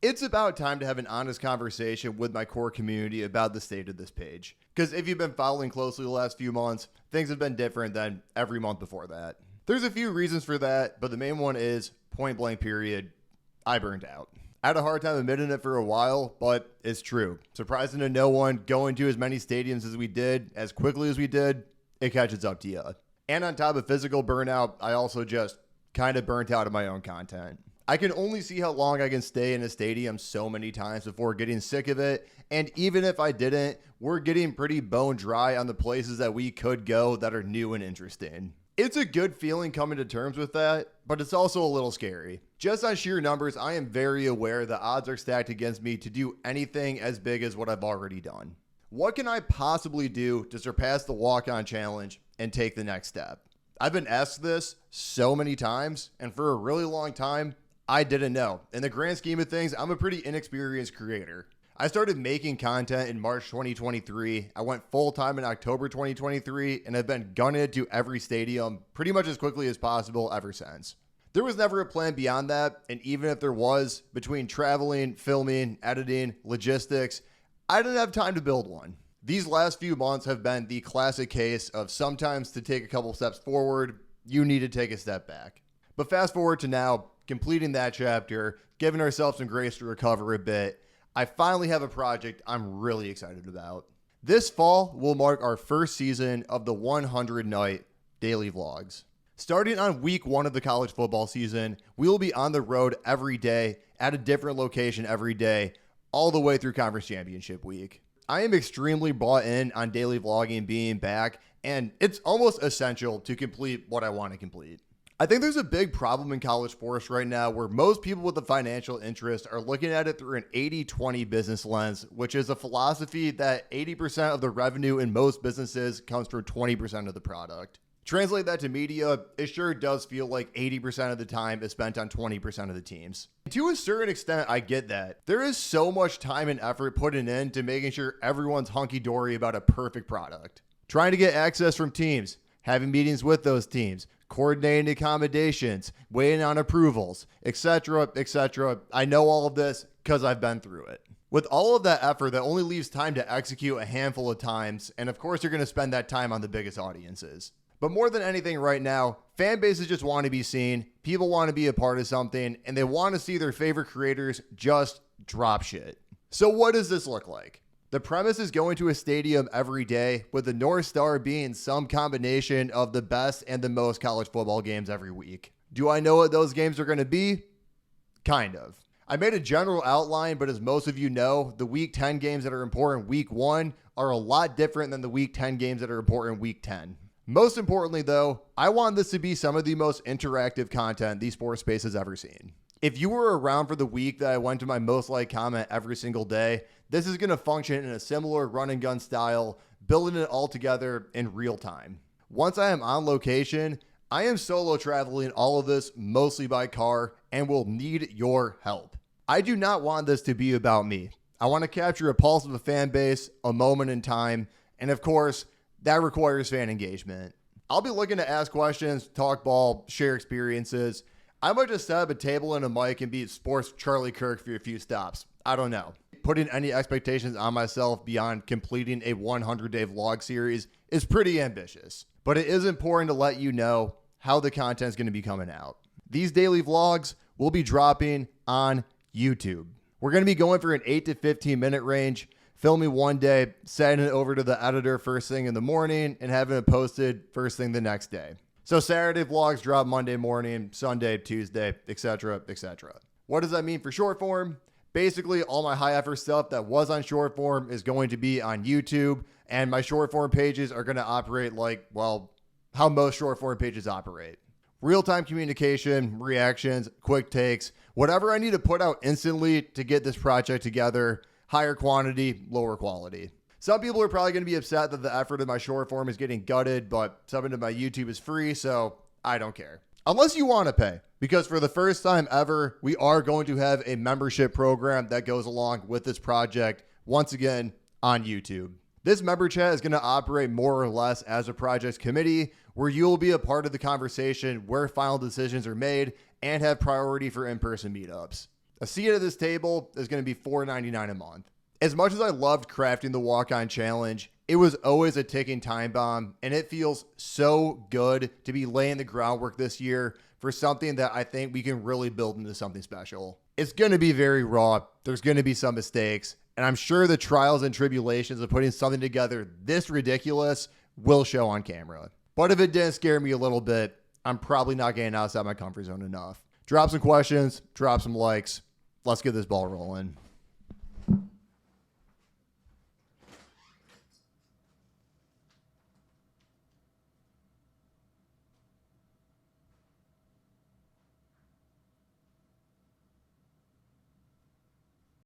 It's about time to have an honest conversation with my core community about the state of this page. Because if you've been following closely the last few months, things have been different than every month before that. There's a few reasons for that, but the main one is, point blank period, I burned out. I had a hard time admitting it for a while, but it's true. Surprising to no one, going to as many stadiums as we did, as quickly as we did, it catches up to you. And on top of physical burnout, I also just kind of burnt out of my own content. I can only see how long I can stay in a stadium so many times before getting sick of it. And even if I didn't, we're getting pretty bone dry on the places that we could go that are new and interesting. It's a good feeling coming to terms with that, but it's also a little scary. Just on sheer numbers, I am very aware the odds are stacked against me to do anything as big as what I've already done. What can I possibly do to surpass the walk-on challenge and take the next step? I've been asked this so many times, and for a really long time, I didn't know. In the grand scheme of things, I'm a pretty inexperienced creator. I started making content in March 2023. I went full-time in October 2023 and have been gunning to every stadium pretty much as quickly as possible ever since. There was never a plan beyond that, and even if there was, between traveling, filming, editing, logistics, I didn't have time to build one. These last few months have been the classic case of sometimes to take a couple steps forward, you need to take a step back. But fast forward to now, completing that chapter, giving ourselves some grace to recover a bit, I finally have a project I'm really excited about. This fall will mark our first season of the 100-night daily vlogs. Starting on week 1 of the college football season, we will be on the road every day, at a different location every day, all the way through Conference Championship week. I am extremely bought in on daily vlogging being back, and it's almost essential to complete what I want to complete. I think there's a big problem in college sports right now where most people with a financial interest are looking at it through an 80-20 business lens, which is a philosophy that 80% of the revenue in most businesses comes from 20% of the product. Translate that to media, it sure does feel like 80% of the time is spent on 20% of the teams. To a certain extent, I get that. There is so much time and effort put into making sure everyone's hunky-dory about a perfect product. Trying to get access from teams, having meetings with those teams, coordinating accommodations, waiting on approvals, etc., etc. I know all of this because I've been through it. With all of that effort, that only leaves time to execute a handful of times, and of course you're going to spend that time on the biggest audiences. But more than anything right now, fan bases just want to be seen, people want to be a part of something, and they want to see their favorite creators just drop shit. So what does this look like? The premise is going to a stadium every day, with the North Star being some combination of the best and the most college football games every week. Do I know what those games are going to be? Kind of. I made a general outline, but as most of you know, the Week 10 games that are important Week 1 are a lot different than the Week 10 games that are important Week 10. Most importantly, though, I want this to be some of the most interactive content the sports space has ever seen. If you were around for the week that I went to my most liked comment every single day, this is going to function in a similar run and gun style, building it all together in real time. Once I am on location, I am solo traveling all of this mostly by car and will need your help. I do not want this to be about me. I want to capture a pulse of a fan base, a moment in time, and of course, that requires fan engagement. I'll be looking to ask questions, talk ball, share experiences. I might just set up a table and a mic and be sports Charlie Kirk for a few stops. I don't know. Putting any expectations on myself beyond completing a 100-day vlog series is pretty ambitious, but it is important to let you know how the content is going to be coming out. These daily vlogs will be dropping on YouTube. We're going to be going for an 8 to 15 minute range, filming one day, sending it over to the editor first thing in the morning, and having it posted first thing the next day. So Saturday vlogs drop Monday morning, Sunday, Tuesday, etc., etc. What does that mean for short form? Basically, all my high effort stuff that was on short form is going to be on YouTube, and my short form pages are going to operate like, well, how most short form pages operate. Real-time communication, reactions, quick takes, whatever I need to put out instantly to get this project together, higher quantity, lower quality. Some people are probably going to be upset that the effort of my short form is getting gutted, but subbing to my YouTube is free, so I don't care. Unless you want to pay, because for the first time ever, we are going to have a membership program that goes along with this project, once again, on YouTube. This member chat is going to operate more or less as a project committee, where you'll be a part of the conversation where final decisions are made and have priority for in-person meetups. A seat at this table is going to be $4.99 a month. As much as I loved crafting the walk-on challenge, it was always a ticking time bomb, and it feels so good to be laying the groundwork this year for something that I think we can really build into something special. It's going to be very raw. There's going to be some mistakes, and I'm sure the trials and tribulations of putting something together this ridiculous will show on camera. But if it didn't scare me a little bit, I'm probably not getting outside my comfort zone enough. Drop some questions, drop some likes. Let's get this ball rolling.